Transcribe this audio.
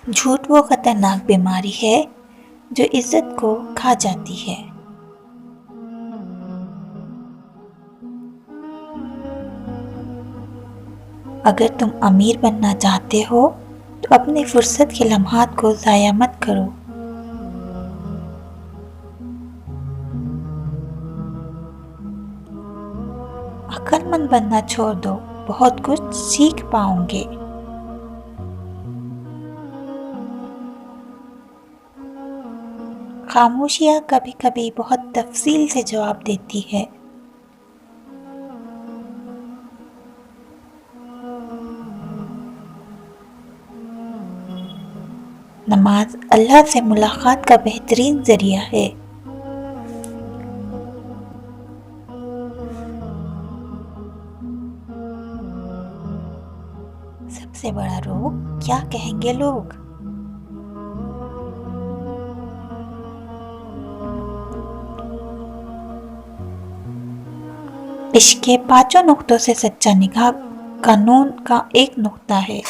झूठ वो खतरनाक बीमारी है जो इज्जत को खा जाती है। अगर तुम अमीर बनना चाहते हो तो अपने फुर्सत के लम्हात को ज़ाया मत करो। अक्लमंद बनना छोड़ दो, बहुत कुछ सीख पाओगे। खामोशियाँ कभी कभी बहुत तफसील से जवाब देती है। नमाज अल्लाह से मुलाकात का बेहतरीन जरिया है। सबसे बड़ा रोग क्या कहेंगे लोग। इश्क के पांचों नुक्तों से सच्चा निकाह कानून का एक नुक्ता है।